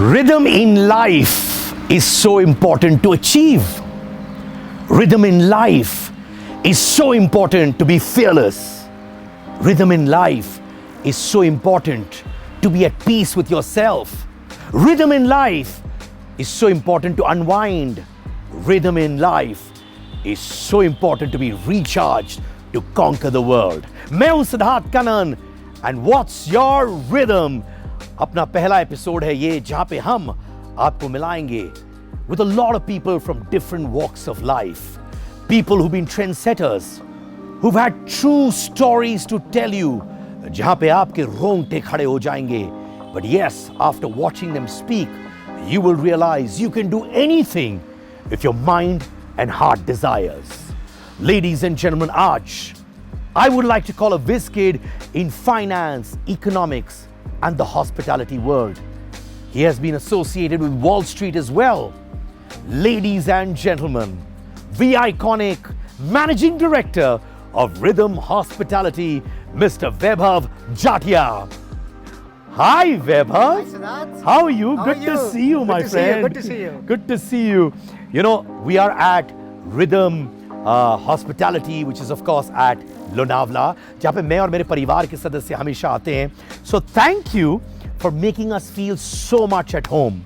Rhythm in life is so important to achieve. Rhythm in life is so important to be fearless. Rhythm in life is so important to be at peace with yourself. Rhythm in life is so important to unwind. Rhythm in life is so important to be recharged to conquer the world. मैं हूं Siddharth Kanan and what's your rhythm? अपना पहला episode है ये जहां पे हम आपको मिलाएंगे with a lot of people from different walks of life. People who've been trendsetters, who've had true stories to tell you, जहां पे आपके रोंगटे खड़े हो जाएंगे. But yes, after watching them speak, you will realize you can do anything if your mind and heart desires. Ladies and gentlemen, Aj, I would like to call a whiz kid in finance, economics, and the hospitality world. He has been associated with Wall Street as well. Ladies and gentlemen, the iconic Managing Director of Rhythm Hospitality, Mr. Vaibhav Jatia. Hi Vaibhav. Hi Siddharth. How are you? How Good are to you? see you, my Good to see you, friend. good to see you. Good to see you. You know, we are at Rhythm Hospitality, which is of course at Lonavala, जहाँ पे मैं और मेरे परिवार के सदस्य हमेशा आते हैं. So thank you for making us feel so much at home.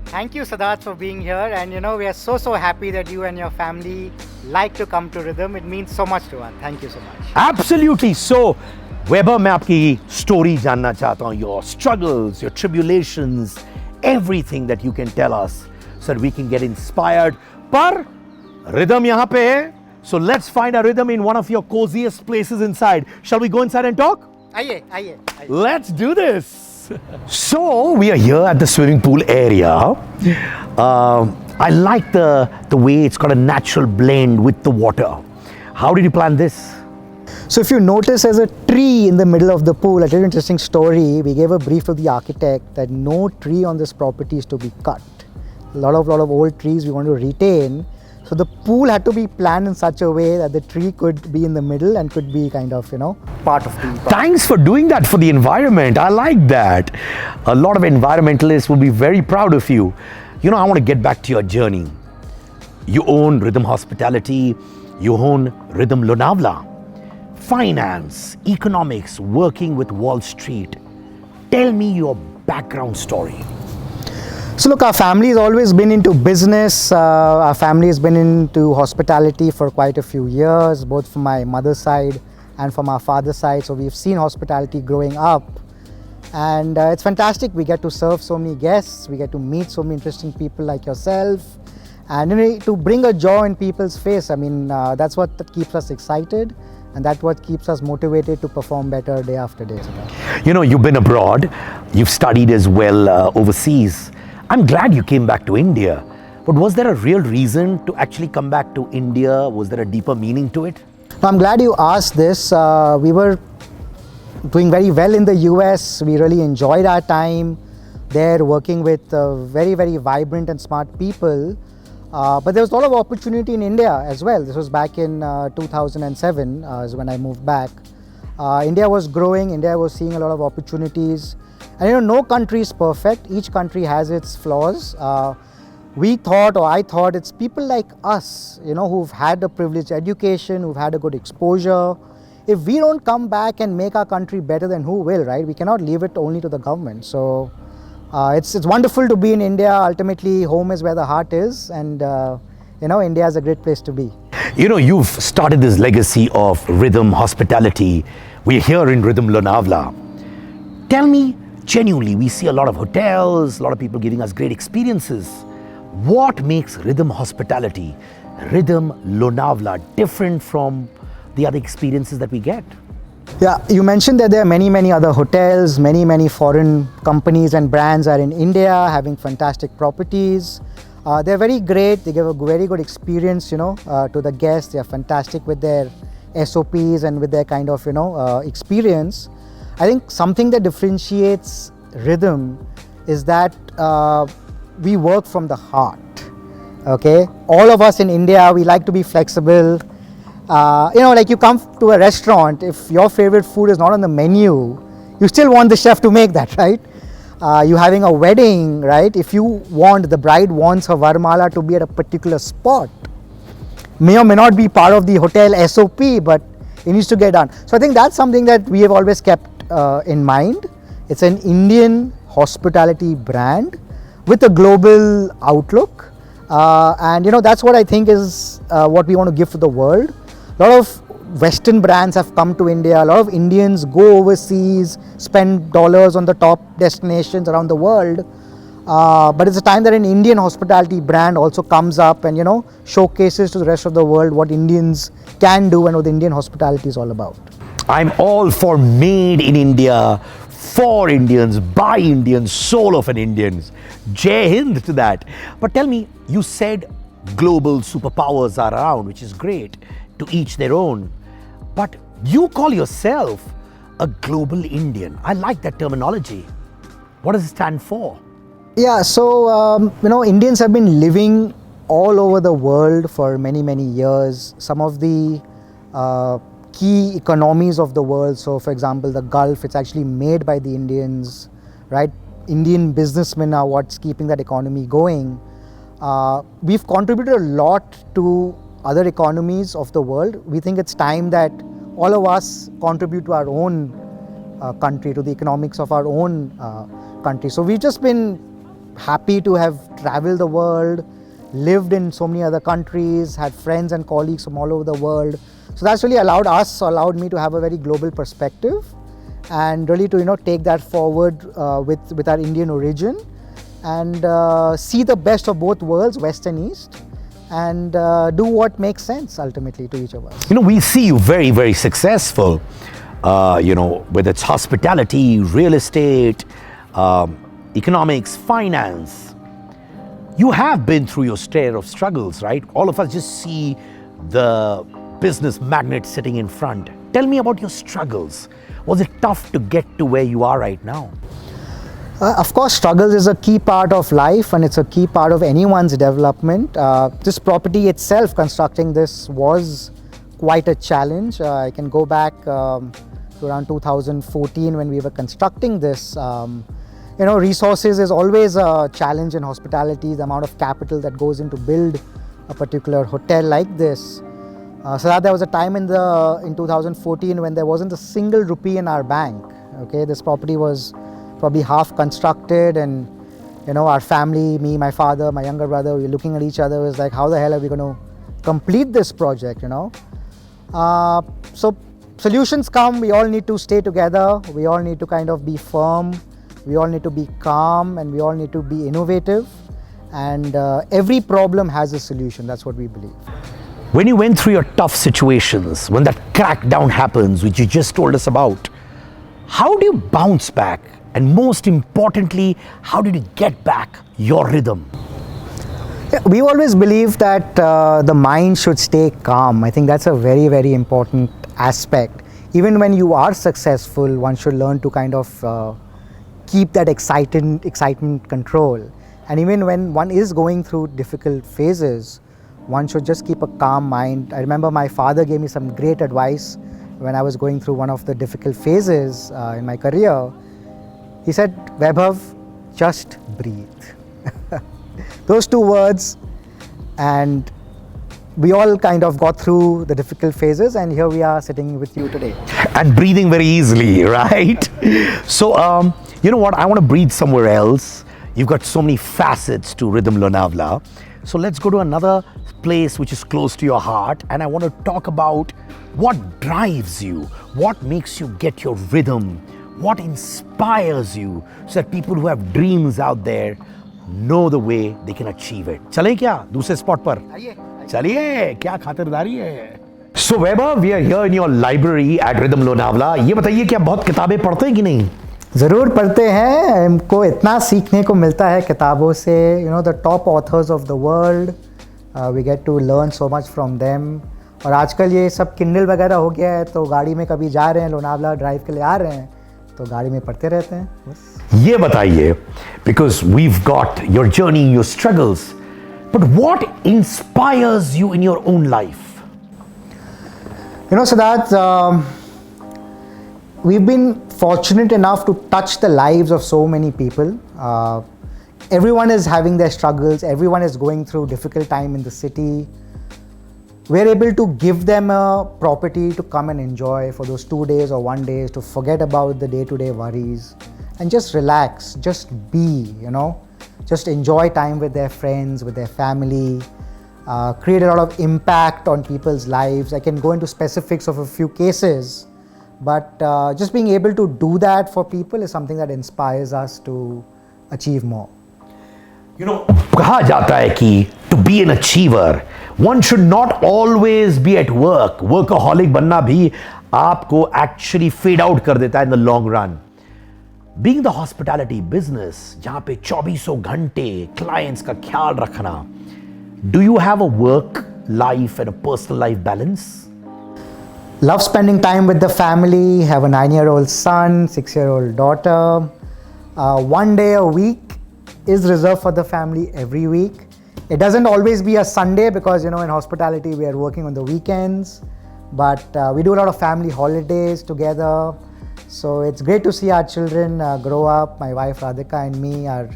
Thank you Siddharth for being here, and you know we are so happy that you and your family like to come to Rhythm. It means so much to us. Thank you so much. Absolutely. So, Vaibhav, मैं आपकी story जानना चाहता हूँ. Your struggles, your tribulations, everything that you can tell us, so that we can get inspired. पर Rhythm यहाँ पे है. So let's find a rhythm in one of your coziest places inside. Shall we go inside and talk? आइए. Let's do this. So we are here at the swimming pool area. I like the way it's got a natural blend with the water. How did you plan this? So if you notice, there's a tree in the middle of the pool. A very interesting story. We gave a brief to the architect that no tree on this property is to be cut. A lot of old trees we want to retain. So the pool had to be planned in such a way that the tree could be in the middle and could be kind of, part of the property. Thanks for doing that for the environment. I like that. A lot of environmentalists will be very proud of you. You know, I want to get back to your journey. You own Rhythm Hospitality. You own Rhythm Lonavala. Finance, economics, working with Wall Street. Tell me your background story. So look, our family has always been into business. Our family has been into hospitality for quite a few years, both from my mother's side and from our father's side. So we've seen hospitality growing up. And it's fantastic. We get to serve so many guests. We get to meet so many interesting people like yourself. And to bring a joy in people's face, I mean, that's what keeps us excited. And that's what keeps us motivated to perform better day after day. You know, you've been abroad. You've studied as well overseas. I'm glad you came back to India. But was there a real reason to actually come back to India? Was there a deeper meaning to it? I'm glad you asked this. We were doing very well in the US. We really enjoyed our time there working with very very smart people. But there was a lot of opportunity in India as well. This was back in 2007 is when I moved back. India was growing. India was seeing a lot of opportunities. And no country is perfect. Each country has its flaws. I thought it's people like us, who've had a privileged education, who've had a good exposure. If we don't come back and make our country better, then who will, right? We cannot leave it only to the government. So it's wonderful to be in India. Ultimately, home is where the heart is. And, India is a great place to be. You've started this legacy of Rhythm Hospitality. We're here in Rhythm Lonavala. Tell me, genuinely, we see a lot of hotels, a lot of people giving us great experiences. What makes Rhythm Hospitality, Rhythm Lonavala different from the other experiences that we get? Yeah, you mentioned that there are many other hotels, many foreign companies and brands are in India having fantastic properties. They're very great. They give a very good experience, to the guests. They are fantastic with their SOPs and with their kind of, experience. I think something that differentiates Rhythm is that we work from the heart, okay? All of us in India, we like to be flexible. Like you come to a restaurant, if your favorite food is not on the menu, you still want the chef to make that, right? you having a wedding, right? If you want, the bride wants her Varmala to be at a particular spot, may or may not be part of the hotel SOP, but it needs to get done. So I think that's something that we have always kept in mind. It's an Indian hospitality brand with a global outlook, and that's what I think is what we want to give to the world. A lot of Western brands have come to India. A lot of Indians go overseas, spend dollars on the top destinations around the world. But it's a time that an Indian hospitality brand also comes up and showcases to the rest of the world what Indians can do and what the Indian hospitality is all about. I'm all for made in India, for Indians, by Indians, soul of an Indians. Jai Hind to that. But tell me, you said global superpowers are around, which is great, to each their own. But you call yourself a global Indian. I like that terminology. What does it stand for? Yeah, so Indians have been living all over the world for many, many years. Some of the key economies of the world, so for example the Gulf, it's actually made by the Indians, right? Indian businessmen are what's keeping that economy going. We've contributed a lot to other economies of the world. We think it's time that all of us contribute to our own country, to the economics of our own country. So we've just been happy to have traveled the world, lived in so many other countries, had friends and colleagues from all over the world. So that's really allowed me to have a very global perspective and really to take that forward with our Indian origin and see the best of both worlds, West and East, and do what makes sense ultimately to each of us. We see you very, very successful, whether it's hospitality, real estate, economics, finance. You have been through your share of struggles, right? All of us just see the business magnate sitting in front. Tell me about your struggles. Was it tough to get to where you are right now? Of course, struggles is a key part of life and it's a key part of anyone's development. This property itself, constructing this, was quite a challenge. I can go back to around 2014 when we were constructing this. Resources is always a challenge in hospitality, the amount of capital that goes into build a particular hotel like this. So that there was a time in 2014 when there wasn't a single rupee in our bank. Okay, this property was probably half constructed, and our family, me, my father, my younger brother, we were looking at each other. It was like, how the hell are we going to complete this project? So solutions come. We all need to stay together. We all need to kind of be firm. We all need to be calm, and we all need to be innovative. And every problem has a solution. That's what we believe. When you went through your tough situations, when that crackdown happens, which you just told us about, how do you bounce back? And most importantly, how did you get back your rhythm? Yeah, we always believe that the mind should stay calm. I think that's a very, very important aspect. Even when you are successful, one should learn to kind of keep that excitement control. And even when one is going through difficult phases, one should just keep a calm mind. I remember my father gave me some great advice when I was going through one of the difficult phases in my career. He said, Vaibhav, just breathe. Those two words, and we all kind of got through the difficult phases, and here we are sitting with you today. And breathing very easily, right? So, you know what? I want to breathe somewhere else. You've got so many facets to Rhythm Lonavala. So let's go to another place which is close to your heart, and I want to talk about what drives you, what makes you get your rhythm, what inspires you, so that people who have dreams out there know the way they can achieve it. Chale kya? Dusre spot par? Chaliye, kya khatardari hai? So Vaibhav, we are here in your library at Rhythm Lonavala. ये बताइए क्या बहुत किताबें पढ़ते हैं कि नहीं? ज़रूर पढ़ते हैं. हमको इतना सीखने को मिलता है किताबों से. The top authors of the world, we get to learn so much from them. और आजकल ये सब किंडल वगैरह हो गया है, तो गाड़ी में कभी जा रहे हैं, लोनावला ड्राइव के लिए आ रहे हैं, तो गाड़ी में पढ़ते रहते हैं बस. ये बताइए, because we've got your journey, your struggles, but what inspires you in your own life? Siddharth, we've been fortunate enough to touch the lives of so many people. Everyone is having their struggles, everyone is going through difficult time in the city. We're able to give them a property to come and enjoy for those 2 days or 1 day, to forget about the day-to-day worries and just relax, just be, just enjoy time with their friends, with their family, create a lot of impact on people's lives. I can go into specifics of a few cases, but just being able to do that for people is something that inspires us to achieve more. कहा जाता है कि to be an achiever, one should not always be at work. Workaholic बनना भी आपको actually fade out कर देता है in the long run. Being the hospitality business, जहाँ पे 24 घंटे clients का ख्याल रखना, do you have a work life and a personal life balance? Love spending time with the family, have a 9-year-old son, 6-year-old daughter. 1 day a week is reserved for the family every week. It doesn't always be a Sunday because, in hospitality we are working on the weekends, but we do a lot of family holidays together. So it's great to see our children grow up. My wife Radhika and me are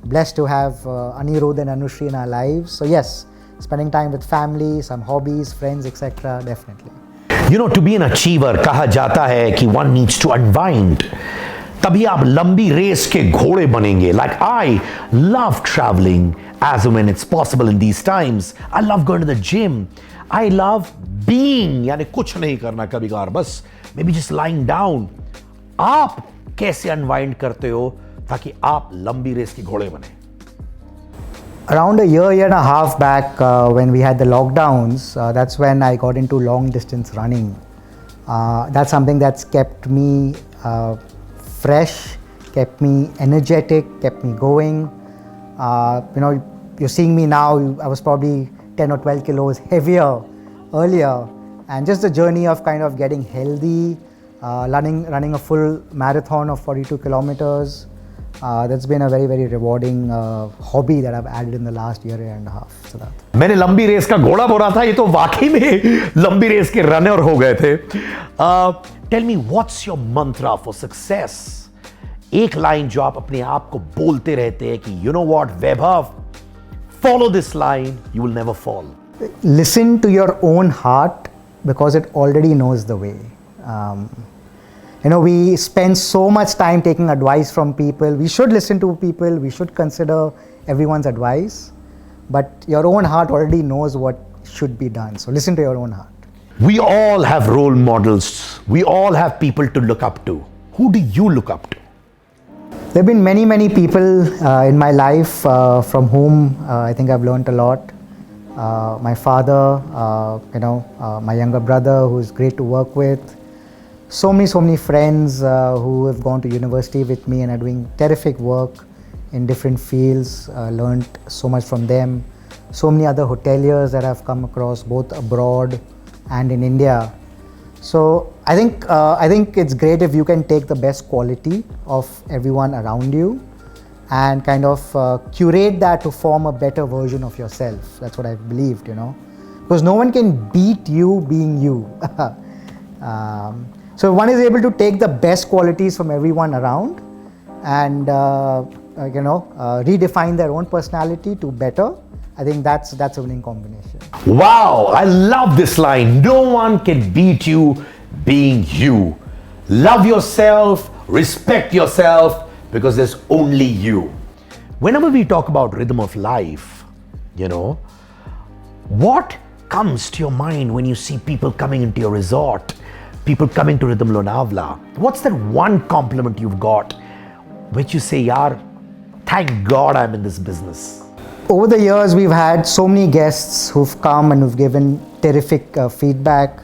blessed to have Anirudh and Anushri in our lives. So yes, spending time with family, some hobbies, friends, etc. definitely. To be an achiever, कहा जाता है कि one needs to unwind. तभी आप लंबी race के घोड़े बनेंगे. Like I love traveling as and when it's possible in these times. I love going to the gym. I love being, यानी कुछ नहीं करना कभी कभार, बस maybe just lying down. आप कैसे unwind करते हो ताकि आप लंबी रेस के घोड़े बने? Around a year and a half back, when we had the lockdowns, that's when I got into long distance running. That's something that's kept me fresh, kept me energetic, kept me going. You're seeing me now, I was probably 10 or 12 kilos heavier earlier, and just the journey of kind of getting healthy, running a full marathon of 42 kilometers. That's been a very, very rewarding hobby that I've added in the last year and a half. Siddharth. मैंने लंबी race का घोड़ा बोला था, ये तो वाकई में लंबी रेस के रनर हो गए थे. Tell me, what's your mantra for success? एक लाइन जो आप अपने आप को बोलते रहते हैं कि you know what, Vaibhav, follow this line, you will never fall. Listen to your own heart because it already knows the way. We spend so much time taking advice from people. We should listen to people. We should consider everyone's advice. But your own heart already knows what should be done. So listen to your own heart. We all have role models. We all have people to look up to. Who do you look up to? There have been many, many people in my life from whom I think I've learned a lot. My father, my younger brother, who's great to work with. So many friends who have gone to university with me and are doing terrific work in different fields. Learned so much from them. So many other hoteliers that I've come across both abroad and in India. So I think it's great if you can take the best quality of everyone around you and kind of curate that to form a better version of yourself. That's what I've believed, because no one can beat you being you. So one is able to take the best qualities from everyone around and redefine their own personality to better. I think that's a winning combination. Wow, I love this line. No one can beat you being you. Love yourself, respect yourself, because there's only you. Whenever we talk about rhythm of life, what comes to your mind when you see people coming into your resort? People coming to Rhythm Lonavala, what's that one compliment you've got which you say, yaar, thank God I'm in this business? Over the years, we've had so many guests who've come and who've given terrific feedback.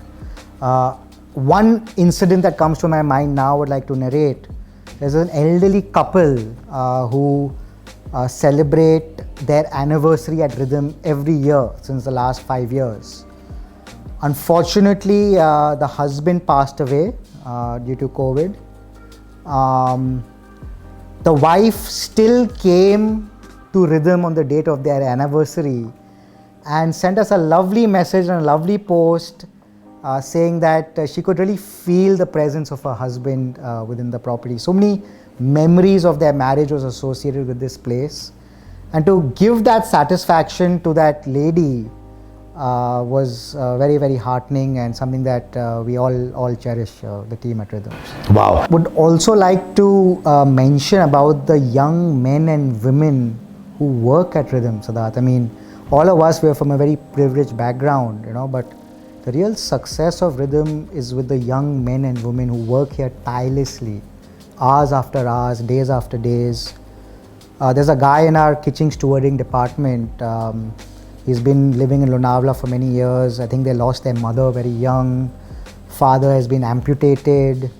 One incident that comes to my mind now I would like to narrate. There's an elderly couple who celebrate their anniversary at Rhythm every year since the last 5 years. Unfortunately, the husband passed away due to COVID. The wife still came to Rhythm on the date of their anniversary and sent us a lovely message and a lovely post saying that she could really feel the presence of her husband within the property. So many memories of their marriage was associated with this place. And to give that satisfaction to that lady was very, very heartening and something that we all cherish, the team at Rhythms. Wow. Would also like to mention about the young men and women who work at Rhythms, Siddharth. I mean, all of us were from a very privileged background, but the real success of Rhythm is with the young men and women who work here tirelessly, hours after hours, days after days. There's a guy in our kitchen stewarding department. He's been living in Lonavala for many years. I think they lost their mother very young. Father has been amputated.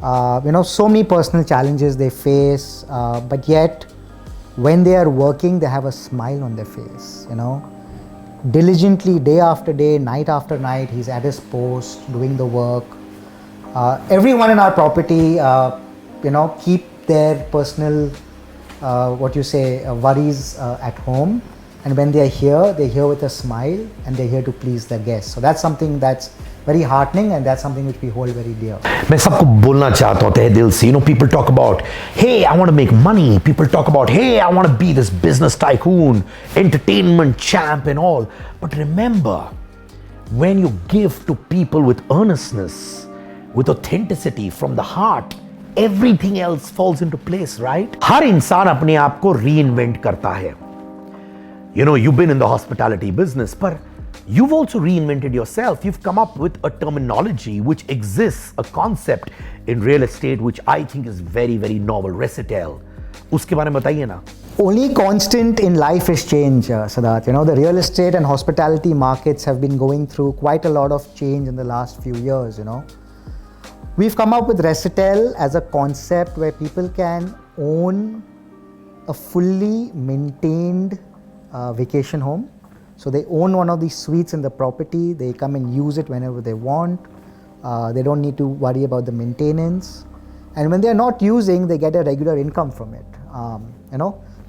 So many personal challenges they face. But yet, when they are working, they have a smile on their face. Diligently, day after day, night after night, he's at his post doing the work. Everyone in our property, keep their personal worries at home, and when they're here with a smile, and they're here to please their guests. So that's something that's very heartening, and that's something which we hold very dear. मैं सबको बोलना चाहता हूँ तहे दिल से. People talk about, hey, I want to make money. People talk about, hey, I want to be this business tycoon, entertainment champ and all. But remember, when you give to people with earnestness, with authenticity from the heart, everything else falls into place, right? हर इंसान अपने आप को reinvent करता है. You've been in the hospitality business, but you've also reinvented yourself. You've come up with a terminology which exists, a concept in real estate which I think is very, very novel, ResiTel. उसके बारे में बताइए ना. Only constant in life is change, Siddharth. The real estate and hospitality markets have been going through quite a lot of change in the last few years, We've come up with ResiTel as a concept where people can own a fully maintained vacation home. So they own one of these suites in the property, they come and use it whenever they want. They don't need to worry about the maintenance. And when they're not using, they get a regular income from it.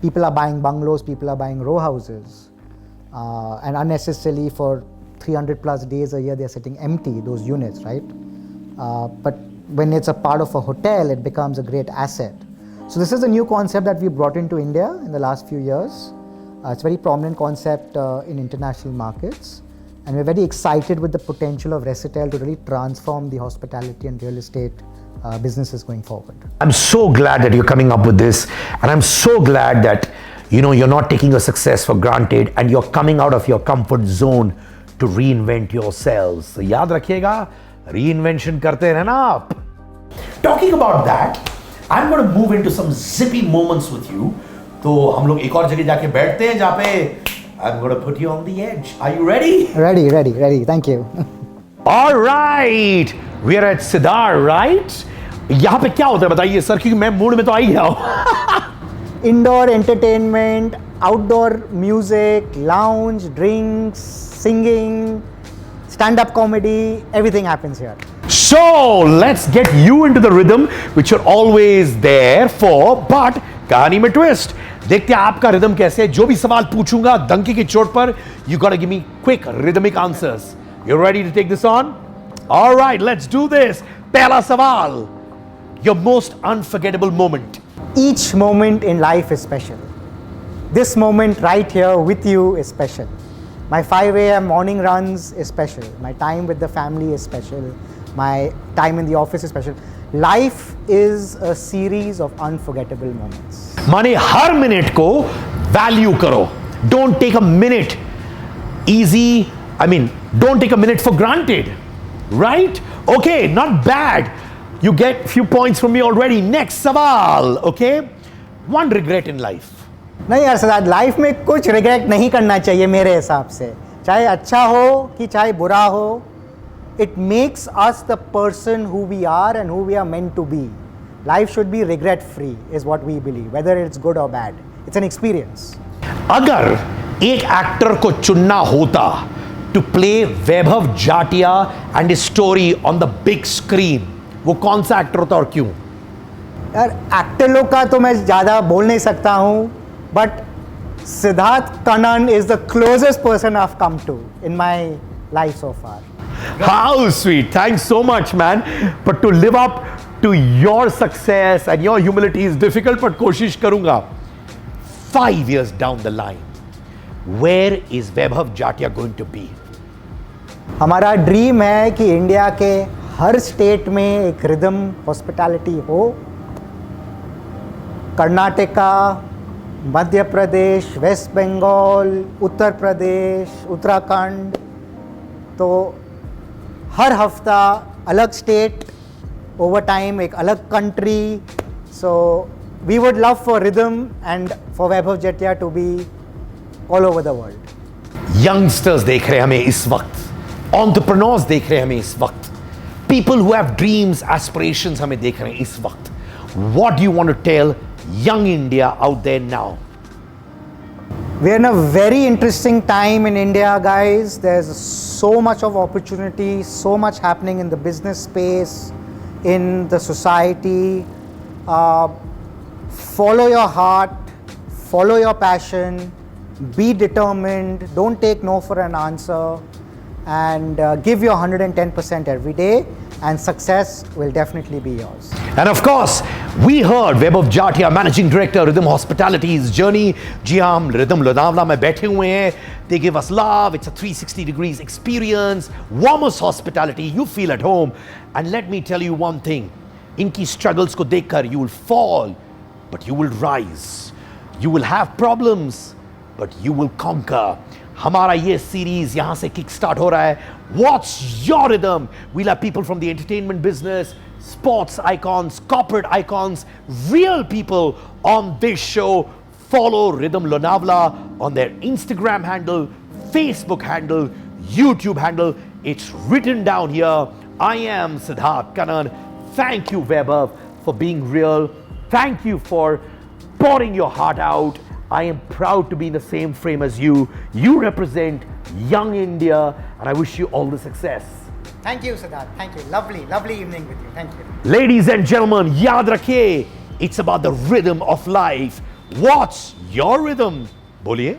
People are buying bungalows, people are buying row houses. And unnecessarily for 300 plus days a year, they're sitting empty, those units, right? But when it's a part of a hotel, it becomes a great asset. So this is a new concept that we brought into India in the last few years. It's a very prominent concept in international markets. And we're very excited with the potential of ResiTel to really transform the hospitality and real estate businesses going forward. I'm so glad that you're coming up with this. And I'm so glad that, you're not taking your success for granted and you're coming out of your comfort zone to reinvent yourselves. So याद रखिएगा, reinvention करते रहना आप. Talking about that, I'm going to move into some zippy moments with you. तो हम लोग एक और जगह जाके बैठते हैं जहाँ पे I'm going to put you on the edge. Are you ready? Ready. Thank you. All right. We are at Siddharth, right? यहाँ पे क्या होता है बताइए सर, क्योंकि मैं मूड में तो आ ही गया हूँ. Indoor entertainment, outdoor music, lounge, drinks, singing, stand-up comedy, everything happens here. So let's get you into the rhythm which you're always there for, but कहानी में twist. देखते हैं आपका रिदम कैसे है. जो भी सवाल पूछूंगा डंकी की चोट पर, you gotta give me quick rhythmic answers. You ready to take this on? All right, let's do this. पहला सवाल. Your most unforgettable moment. Each moment in life is special. This moment right here with you is special. My 5 a.m. morning runs is special. My time with the family is special. My time in the office is special. Life is a series of unforgettable moments. माने हर minute को value करो. Don't take a minute easy. Don't take a minute for granted. Right? Okay, not bad. You get few points from me already. Next सवाल. Okay? One regret in life. नहीं यार Siddharth, life में कुछ regret नहीं करना चाहिए मेरे हिसाब से. चाहे अच्छा हो कि चाहे बुरा हो, it makes us the person who we are and who we are meant to be. Life should be regret free is what we believe, whether it's good or bad. It's an experience. अगर एक actor को चुनना होता to play Vaibhav Jatia and his story on the big screen, वो कौन सा actor होता और क्यों? यार एक्टर लोग का तो मैं ज़्यादा बोल नहीं सकता हूँ, but Siddharth Kannan is the closest person I've come to in my life so far. How sweet. Thanks so much, man. But to live up to your success and your humility is difficult, but koshish karunga. 5 years down the line, where is Vaibhav Jatia going to be? हमारा dream है कि India के हर state में एक Rhythm hospitality हो. Karnataka, Madhya Pradesh, West Bengal, Uttar Pradesh, Uttarakhand, तो हर हफ्ता अलग स्टेट, ओवर टाइम एक अलग country. So we would love for Rhythm and for Vaibhav Jatia to be all over the world. Youngsters देख रहे हैं हमें इस वक्त, एंटरप्रेन्योर्स देख रहे हैं हमें इस वक्त, people who have dreams, aspirations हमें देख रहे हैं इस वक्त. What do you want to tell young India out there now? We're in a very interesting time in India, guys. There's so much of opportunity, so much happening in the business space, in the society. Follow your heart, follow your passion, be determined, don't take no for an answer, and give your 110% every day, and success will definitely be yours. And of course, we heard Vaibhav Jatia, Managing Director, Rhythm Hospitality's journey. जी हाँ, हम Rhythm Lonavala में बैठे हुए हैं. They give us love. It's a 360 degrees experience. Warmest hospitality. You feel at home. And let me tell you one thing. इनकी struggles को देखकर you will fall, but you will rise. You will have problems, but you will conquer. हमारा ये series यहाँ से kick start हो रहा है. What's your rhythm? We'll have people from the entertainment business, sports icons, corporate icons, real people on this show. Follow Rhythm Lonavala on their Instagram handle, Facebook handle, YouTube handle. It's written down here. I am Siddharth Kannan. Thank you, Vaibhav, for being real. Thank you for pouring your heart out. I am proud to be in the same frame as you. You represent young India, and I wish you all the success. Thank you, Siddharth. Thank you. Lovely, lovely evening with you. Thank you. Ladies and gentlemen, yaad rakhiye, it's about the rhythm of life. What's your rhythm? Boliye.